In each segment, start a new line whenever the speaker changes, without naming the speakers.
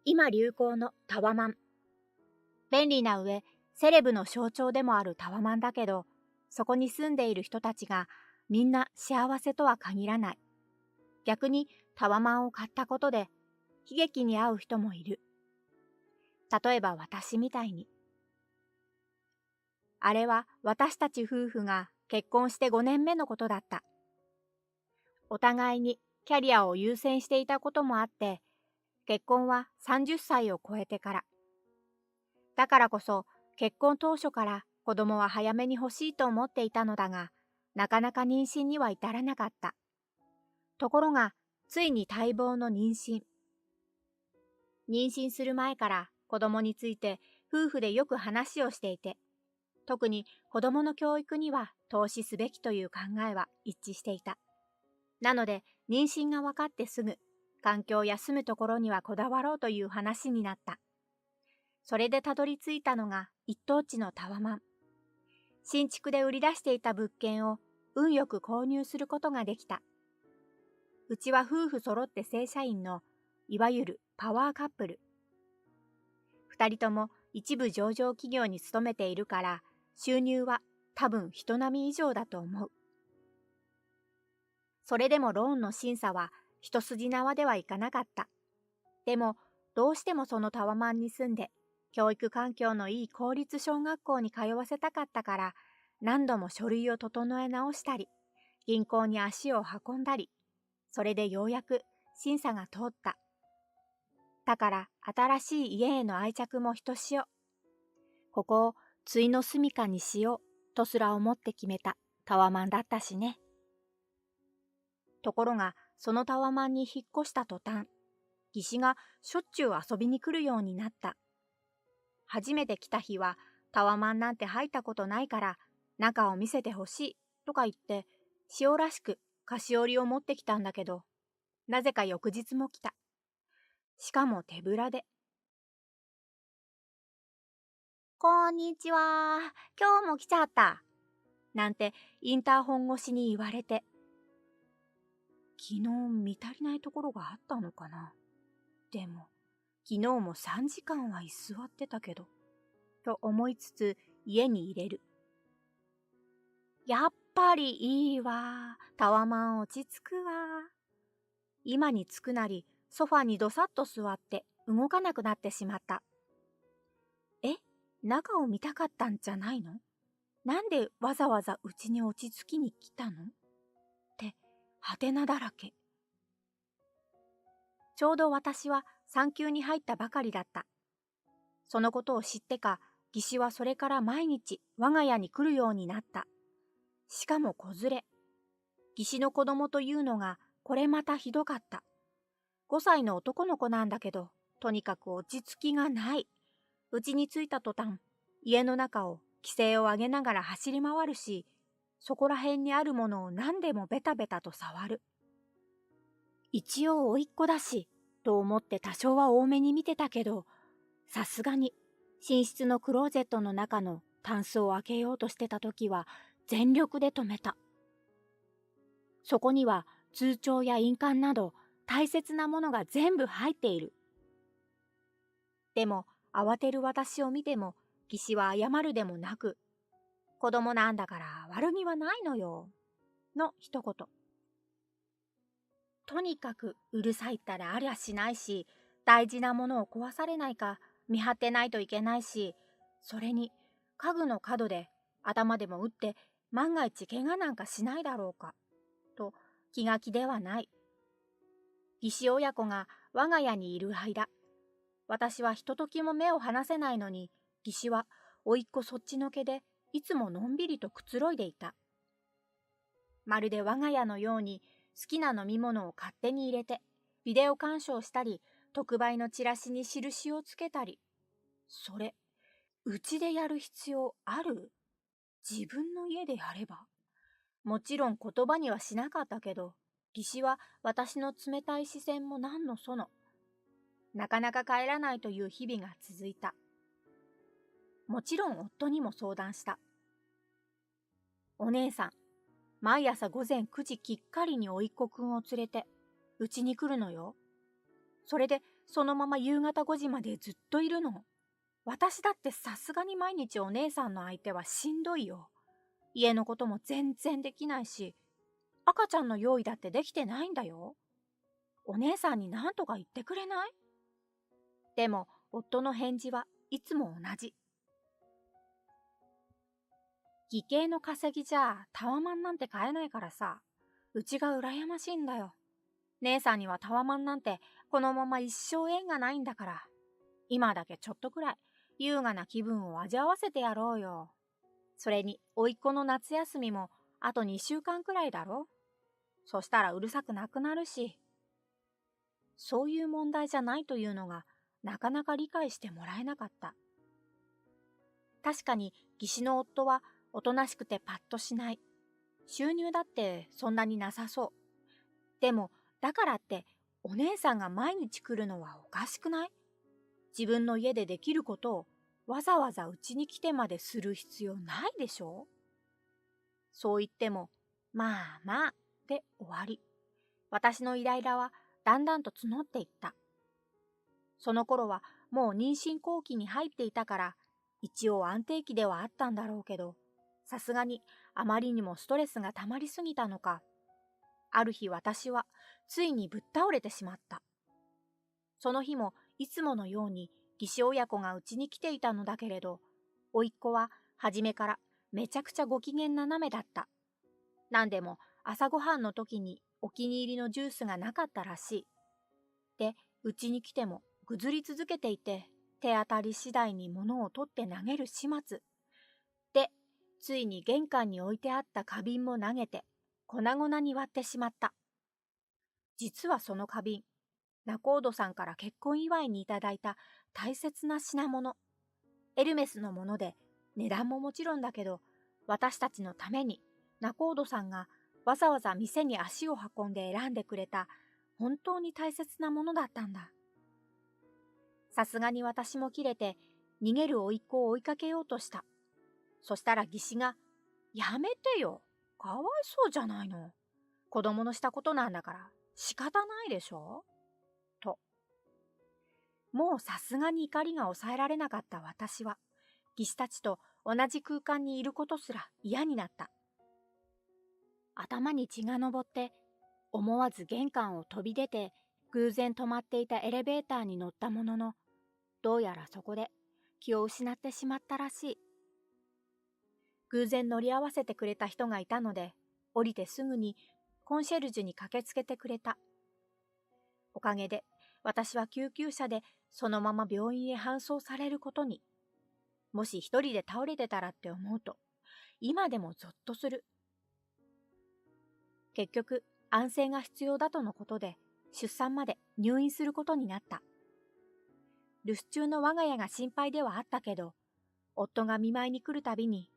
今流行のタワマン。便利な上、セレブの象徴でもあるタワマンだけど、そこに住んでいる人たちがみんな幸せとは限らない。逆にタワマンを買ったことで悲劇に遭う人もいる。例えば私みたいに。あれは私たち夫婦が結婚して5年目のことだった。お互いにキャリアを優先していたこともあって、結婚は30歳を超えてから。だからこそ結婚当初から子供は早めに欲しいと思っていたのだが、なかなか妊娠には至らなかった。ところが、ついに待望の妊娠。妊娠する前から子供について夫婦でよく話をしていて、特に子供の教育には投資すべきという考えは一致していた。なので、妊娠が分かってすぐ、環境や住むところにはこだわろうという話になった。それでたどり着いたのが一等地のタワマン。新築で売り出していた物件を運よく購入することができた。うちは夫婦揃って正社員の、いわゆるパワーカップル。二人とも一部上場企業に勤めているから、収入は多分人並み以上だと思う。それでもローンの審査は一筋縄ではいかなかった。でも、どうしてもそのタワマンに住んで、教育環境のいい公立小学校に通わせたかったから、何度も書類を整え直したり、銀行に足を運んだり、それでようやく審査が通った。だから新しい家への愛着もひとしお。ここを終の住処にしようとすら思って決めたタワマンだったしね。ところが、そのタワマンに引っ越した途端、義士がしょっちゅう遊びに来るようになった。初めて来た日は、タワマンなんて入ったことないから、中を見せてほしいとか言って、塩らしく菓子折りを持ってきたんだけど、なぜか翌日も来た。しかも手ぶらで。こんにちは。今日も来ちゃった。なんてインターホン越しに言われて。昨日見足りないところがあったのかな。でも、昨日も3時間は居座ってたけど、と思いつつ家に入れる。やっぱりいいわ。タワマン落ち着くわ。今に着くなり、ソファにどさっと座って動かなくなってしまった。え、中を見たかったんじゃないの？なんでわざわざうちに落ち着きに来たの？って、はてなだらけ。ちょうど私は産休に入ったばかりだった。そのことを知ってか、義士はそれから毎日我が家に来るようになった。しかも子連れ。義士の子供というのがこれまたひどかった。5歳の男の子なんだけど、とにかく落ち着きがない。うちに着いた途端、家の中を奇声を上げながら走り回るし、そこら辺にあるものを何でもベタベタと触る。一応甥っ子だし、と思って多少は多めに見てたけど、さすがに寝室のクローゼットの中のタンスを開けようとしてた時は全力で止めた。そこには通帳や印鑑など大切なものが全部入っている。でも慌てる私を見ても義士は謝るでもなく、子供なんだから悪気はないのよ、の一言。とにかくうるさいったらありゃしないし、大事なものを壊されないか見張ってないといけないし、それに家具の角で頭でも打って万が一怪我なんかしないだろうか、と気が気ではない。義士親子が我が家にいる間、私はひとときも目を離せないのに、義士は甥っ子そっちのけでいつものんびりとくつろいでいた。まるで我が家のように好きな飲み物を勝手に入れて、ビデオ鑑賞したり、特売のチラシに印をつけたり。それ、うちでやる必要ある？自分の家でやれば。もちろん言葉にはしなかったけど、義士は私の冷たい視線も何のその。なかなか帰らないという日々が続いた。もちろん夫にも相談した。お姉さん、毎朝午前9時きっかりに甥っ子くんを連れて、うちに来るのよ。それでそのまま夕方5時までずっといるの。私だってさすがに毎日お姉さんの相手はしんどいよ。家のことも全然できないし、赤ちゃんの用意だってできてないんだよ。お姉さんに何とか言ってくれない？でも夫の返事はいつも同じ。義兄の稼ぎじゃタワマンなんて買えないからさ、うちが羨ましいんだよ。姉さんにはタワマンなんてこのまま一生縁がないんだから、今だけちょっとくらい優雅な気分を味わわせてやろうよ。それに甥っ子の夏休みもあと2週間くらいだろ。そしたらうるさくなくなるし。そういう問題じゃないというのがなかなか理解してもらえなかった。確かに義士の夫はおとなしくてパッとしない。収入だってそんなになさそう。でもだからってお姉さんが毎日来るのはおかしくない？自分の家でできることをわざわざうちに来てまでする必要ないでしょ？そう言っても、まあまあで終わり。私のイライラはだんだんと募っていった。その頃はもう妊娠後期に入っていたから、一応安定期ではあったんだろうけど、さすがにあまりにもストレスが溜まりすぎたのか、ある日私はついにぶっ倒れてしまった。その日もいつものように義士親子がうちに来ていたのだけれど、甥っ子は初めからめちゃくちゃご機嫌斜めだった。なんでも朝ごはんの時にお気に入りのジュースがなかったらしい。で、うちに来てもぐずり続けていて、手当たり次第に物を取って投げる始末。で、ついに玄関に置いてあった花瓶も投げて、粉々に割ってしまった。実はその花瓶、仲人さんから結婚祝いにいただいた大切な品物。エルメスのもので、値段ももちろんだけど、私たちのために仲人さんがわざわざ店に足を運んで選んでくれた本当に大切なものだったんだ。さすがに私も切れて逃げる甥っ子を追いかけようとした。そしたら義士が、やめてよ。かわいそうじゃないの。子供のしたことなんだから仕方ないでしょと。もうさすがに怒りが抑えられなかった私は、義士たちと同じ空間にいることすら嫌になった。頭に血が上って、思わず玄関を飛び出て、偶然止まっていたエレベーターに乗ったものの、どうやらそこで気を失ってしまったらしい。偶然乗り合わせてくれた人がいたので、降りてすぐにコンシェルジュに駆けつけてくれた。おかげで私は救急車でそのまま病院へ搬送されることに。もし一人で倒れてたらって思うと、今でもゾッとする。結局、安静が必要だとのことで、出産まで入院することになった。留守中の我が家が心配ではあったけど、夫が見舞いに来るたびに、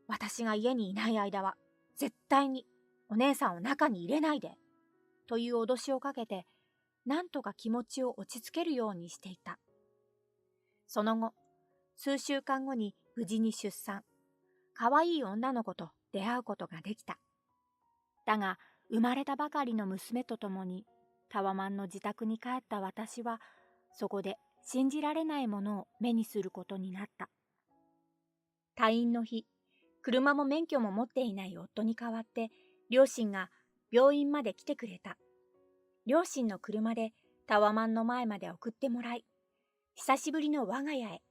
私が家にいない間は、絶対にお姉さんを中に入れないで、という脅しをかけて、なんとか気持ちを落ち着けるようにしていた。その後、数週間後に無事に出産。可愛い女の子と出会うことができた。だが、生まれたばかりの娘と共にタワマンの自宅に帰った私は、そこで信じられないものを目にすることになった。退院の日、車も免許も持っていない夫に代わって、両親が病院まで来てくれた。両親の車でタワマンの前まで送ってもらい、久しぶりの我が家へ。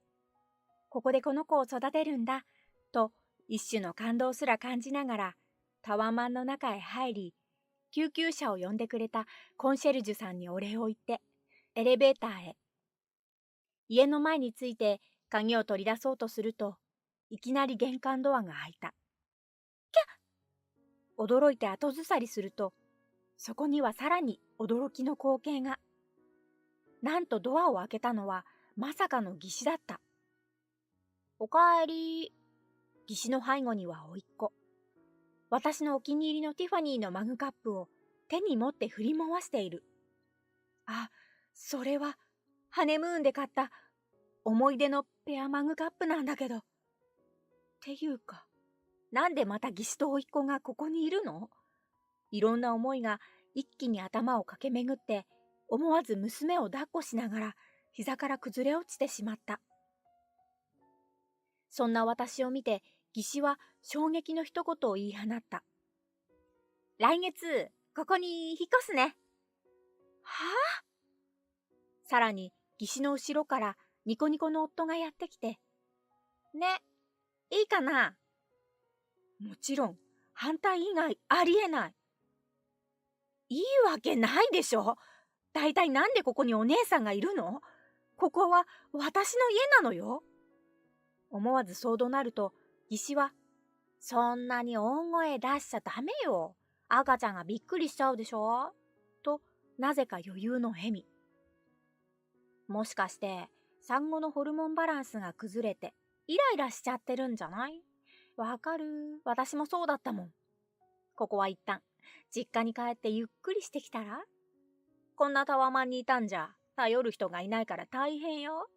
ここでこの子を育てるんだ、と一種の感動すら感じながら、タワマンの中へ入り、救急車を呼んでくれたコンシェルジュさんにお礼を言って、エレベーターへ。家の前に着いて鍵を取り出そうとすると、いきなり玄関ドアが開いた。キャッ！驚いて後ずさりすると、そこにはさらに驚きの光景が。なんとドアを開けたのはまさかの義士だった。おかえり。義士の背後には甥っ子。私のお気に入りのティファニーのマグカップを手に持って振り回している。あ、それはハネムーンで買った思い出のペアマグカップなんだけど。っていうか、なんでまた義士と甥っ子がここにいるの？いろんな思いが一気に頭を駆け巡って、思わず娘を抱っこしながら膝から崩れ落ちてしまった。そんな私を見て、義士は衝撃の一言を言い放った。来月、ここに引っ越すね。はあ？さらに、義士の後ろからニコニコの夫がやってきて、ね、いいかな？もちろん、反対以外ありえない。いいわけないでしょ。だいたいなんでここにお姉さんがいるの？ここは私の家なのよ。思わずそう怒鳴ると、義士は、そんなに大声出しちゃダメよ。赤ちゃんがびっくりしちゃうでしょと、なぜか余裕の笑み。もしかして、産後のホルモンバランスが崩れて、イライラしちゃってるんじゃない？わかる。私もそうだったもん。ここは一旦、実家に帰ってゆっくりしてきたら？こんなタワマンにいたんじゃ、頼る人がいないから大変よ。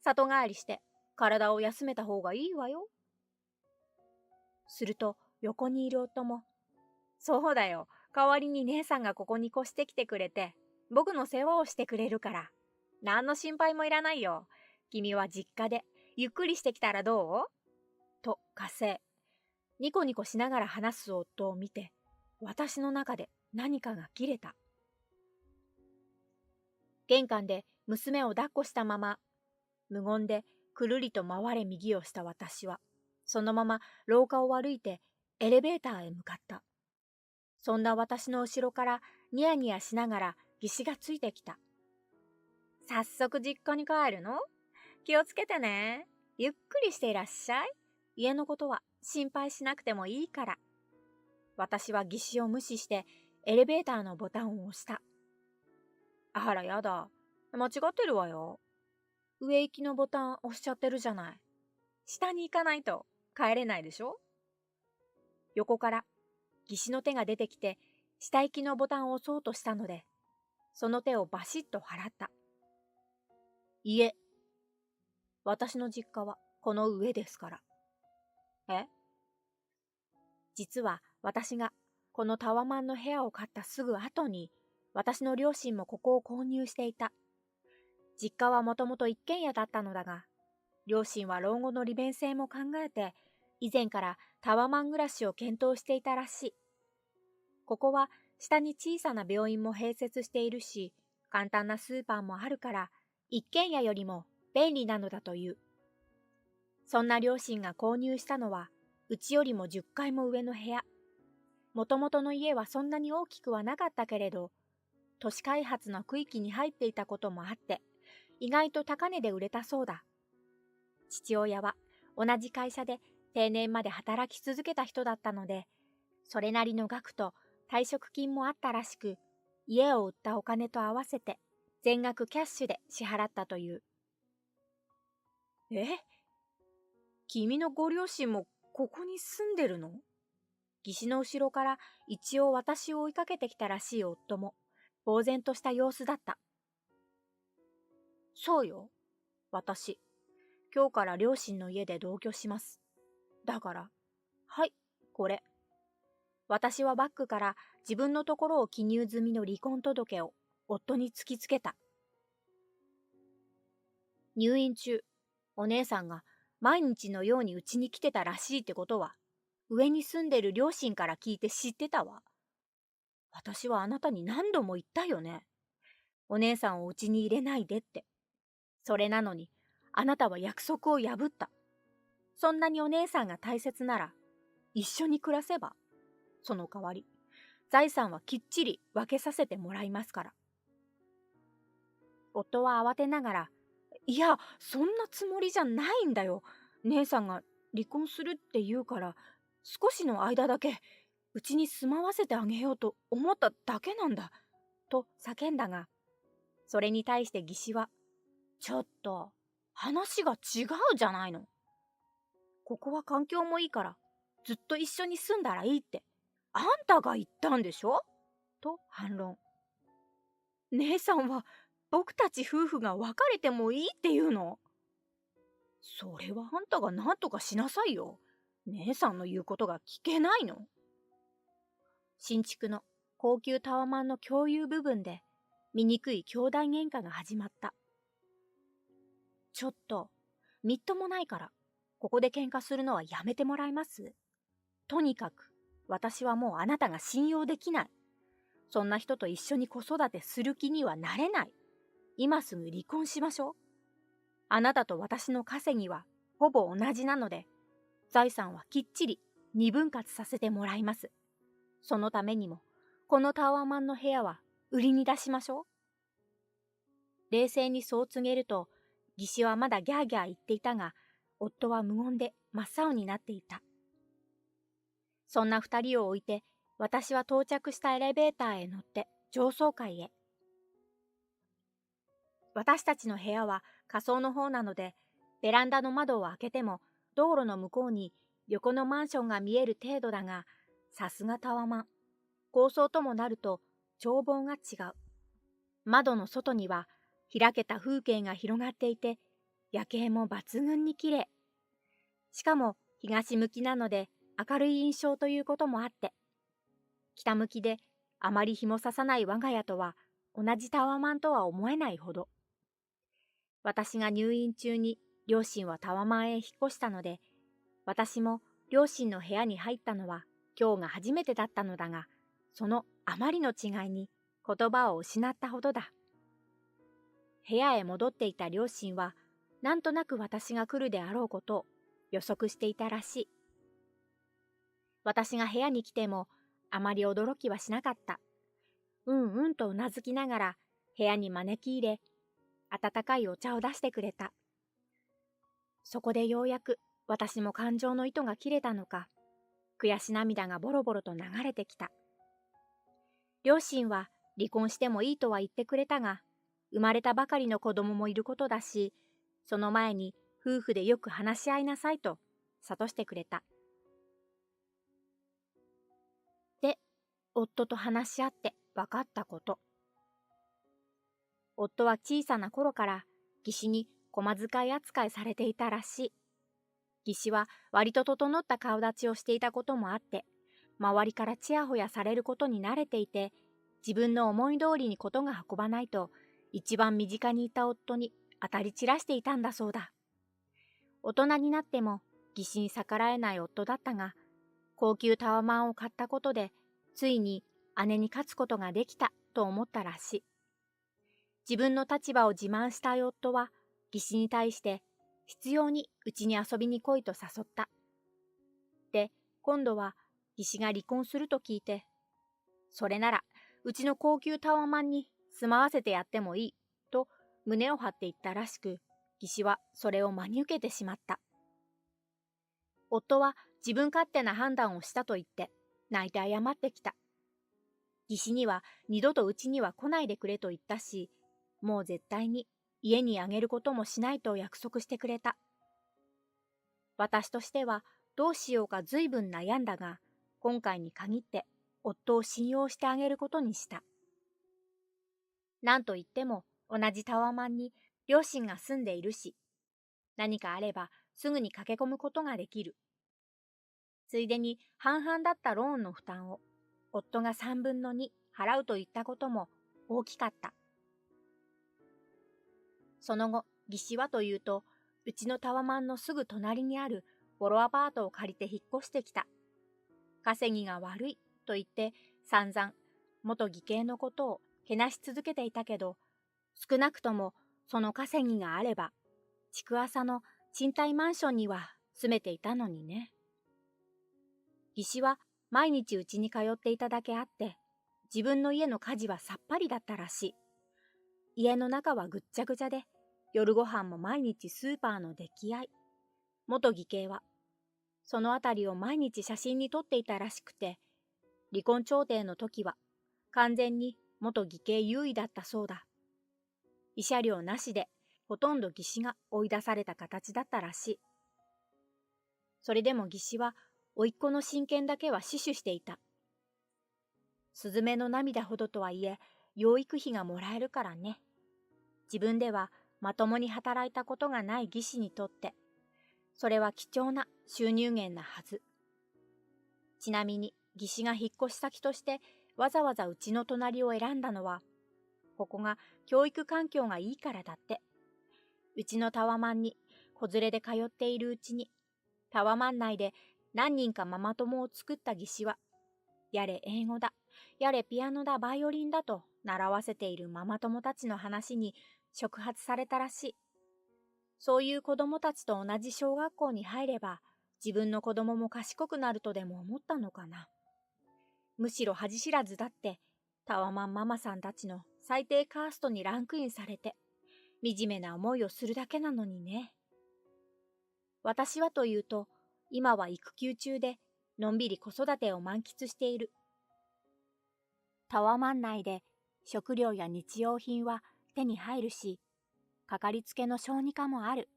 里帰りして、体を休めた方がいいわよ。すると、横にいる夫も、そうだよ。代わりに姉さんがここに越してきてくれて、僕の世話をしてくれるから。何の心配もいらないよ。君は実家で、ゆっくりしてきたらどう？と、加勢。ニコニコしながら話す夫を見て、私の中で何かが切れた。玄関で娘を抱っこしたまま、無言でくるりと回れ右をした私は、そのまま廊下を歩いてエレベーターへ向かった。そんな私の後ろからニヤニヤしながら義士がついてきた。早速実家に帰るの？気をつけてね。ゆっくりしていらっしゃい。家のことは心配しなくてもいいから。私は義士を無視してエレベーターのボタンを押した。あらやだ。間違ってるわよ。上行きのボタン押しちゃってるじゃない。下に行かないと帰れないでしょ？横から義士の手が出てきて下行きのボタンを押そうとしたので、その手をバシッと払った。いえ、私の実家はこの上ですから。え？実は私がこのタワマンの部屋を買ったすぐ後に、私の両親もここを購入していた。実家はもともと一軒家だったのだが、両親は老後の利便性も考えて、以前からタワマン暮らしを検討していたらしい。ここは下に小さな病院も併設しているし、簡単なスーパーもあるから、一軒家よりも便利なのだという。そんな両親が購入したのは、うちよりも10階も上の部屋。もともとの家はそんなに大きくはなかったけれど、都市開発の区域に入っていたこともあって、意外と高値で売れたそうだ。父親は同じ会社で定年まで働き続けた人だったので、それなりの額と退職金もあったらしく、家を売ったお金と合わせて全額キャッシュで支払ったという。え？君のご両親もここに住んでるの？義士の後ろから一応私を追いかけてきたらしい夫も、呆然とした様子だった。そうよ。私、今日から両親の家で同居します。だから、はい、これ。私はバッグから自分のところを記入済みの離婚届を夫に突きつけた。入院中、お姉さんが毎日のようにうちに来てたらしいってことは、上に住んでる両親から聞いて知ってたわ。私はあなたに何度も言ったよね。お姉さんをうちに入れないでって。それなのに、あなたは約束を破った。そんなにお姉さんが大切なら、一緒に暮らせば、その代わり、財産はきっちり分けさせてもらいますから。夫は慌てながら、いや、そんなつもりじゃないんだよ。姉さんが離婚するって言うから、少しの間だけ、うちに住まわせてあげようと思っただけなんだ。と叫んだが、それに対して義士は、ちょっと、話が違うじゃないの。ここは環境もいいから、ずっと一緒に住んだらいいって、あんたが言ったんでしょ？と反論。姉さんは、僕たち夫婦が別れてもいいって言うの？それはあんたが何とかしなさいよ。姉さんの言うことが聞けないの？新築の高級タワマンの共有部分で、醜い兄弟喧嘩が始まった。ちょっと、みっともないから、ここで喧嘩するのはやめてもらえます？とにかく、私はもうあなたが信用できない。そんな人と一緒に子育てする気にはなれない。今すぐ離婚しましょう。あなたと私の稼ぎはほぼ同じなので、財産はきっちり二分割させてもらいます。そのためにも、このタワマンの部屋は売りに出しましょう。冷静にそう告げると、義士はまだギャーギャー言っていたが、夫は無言で真っ青になっていた。そんな二人を置いて、私は到着したエレベーターへ乗って上層階へ。私たちの部屋は下層の方なので、ベランダの窓を開けても道路の向こうに横のマンションが見える程度だが、さすがタワマン。高層ともなると眺望が違う。窓の外には開けた風景が広がっていて、夜景も抜群に綺麗。しかも東向きなので明るい印象ということもあって、北向きであまり日も差さない我が家とは同じタワマンとは思えないほど。私が入院中に両親はタワマンへ引っ越したので、私も両親の部屋に入ったのは今日が初めてだったのだが、そのあまりの違いに言葉を失ったほどだ。部屋へ戻っていた両親は、なんとなく私が来るであろうことを予測していたらしい。私が部屋に来てもあまり驚きはしなかった。うんうんとうなずきながら部屋に招き入れ、温かいお茶を出してくれた。そこでようやく私も感情の糸が切れたのか、悔し涙がボロボロと流れてきた。両親は離婚してもいいとは言ってくれたが、生まれたばかりの子供もいることだし、その前に夫婦でよく話し合いなさいと諭してくれた。で、夫と話し合って分かったこと。夫は小さな頃から義士に駒遣い扱いされていたらしい。義士は割と整った顔立ちをしていたこともあって、周りからちやほやされることに慣れていて、自分の思い通りにことが運ばないと、一番身近にいた夫に当たり散らしていたんだそうだ。大人になっても義士に逆らえない夫だったが、高級タワマンを買ったことで、ついに姉に勝つことができたと思ったらしい。自分の立場を自慢したい夫は、義士に対して必要にうちに遊びに来いと誘った。で、今度は義士が離婚すると聞いて、それならうちの高級タワマンに住まわせてやってもいいと胸を張って言ったらしく、義士はそれを真に受けてしまった。夫は自分勝手な判断をしたと言って泣いて謝ってきた。義士には二度とうちには来ないでくれと言ったし、もう絶対に家にあげることもしないと約束してくれた。私としてはどうしようか随分悩んだが、今回に限って夫を信用してあげることにした。なんといっても同じタワマンに両親が住んでいるし、何かあればすぐに駆け込むことができる。ついでに半々だったローンの負担を夫が3分の2払うといったことも大きかった。その後、義士はというと、うちのタワマンのすぐ隣にあるボロアパートを借りて引っ越してきた。稼ぎが悪いと言って散々元義兄のことをけなし続けていたけど、少なくともその稼ぎがあれば、築浅の賃貸マンションには住めていたのにね。義士は毎日うちに通っていただけあって、自分の家の家事はさっぱりだったらしい。家の中はぐっちゃぐちゃで、夜ご飯も毎日スーパーの出来合い。元義兄は、そのあたりを毎日写真に撮っていたらしくて、離婚調停の時は、完全に元義兄優位だったそうだ。慰謝料なしで、ほとんど義士が追い出された形だったらしい。それでも義士は、甥っ子の親権だけは死守していた。スズメの涙ほどとはいえ、養育費がもらえるからね。自分ではまともに働いたことがない義士にとって、それは貴重な収入源なはず。ちなみに義士が引っ越し先としてわざわざうちの隣を選んだのは、ここが教育環境がいいからだって。うちのタワマンに子連れで通っているうちに、タワマン内で何人かママ友を作った技師は、やれ英語だ、やれピアノだ、バイオリンだと習わせているママ友たちの話に触発されたらしい。そういう子供たちと同じ小学校に入れば、自分の子供も賢くなるとでも思ったのかな。むしろ恥知らずだって、タワマンママさんたちの最低カーストにランクインされて、惨めな思いをするだけなのにね。私はというと、今は育休中で、のんびり子育てを満喫している。タワマン内で食料や日用品は手に入るし、かかりつけの小児科もある。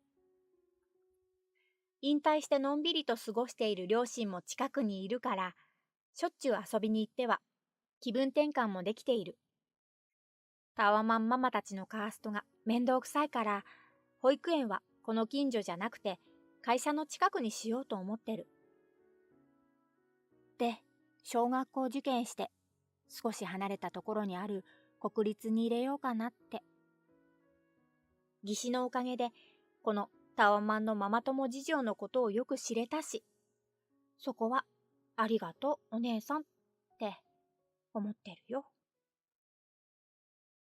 引退してのんびりと過ごしている両親も近くにいるから、しょっちゅう遊びに行っては気分転換もできている。タワマンママたちのカーストが面倒くさいから、保育園はこの近所じゃなくて会社の近くにしようと思ってる。で、小学校受験して少し離れたところにある国立に入れようかなって。技師のおかげでこのタワマンのママ友事情のことをよく知れたし、そこはありがとうお姉さんって思ってるよ。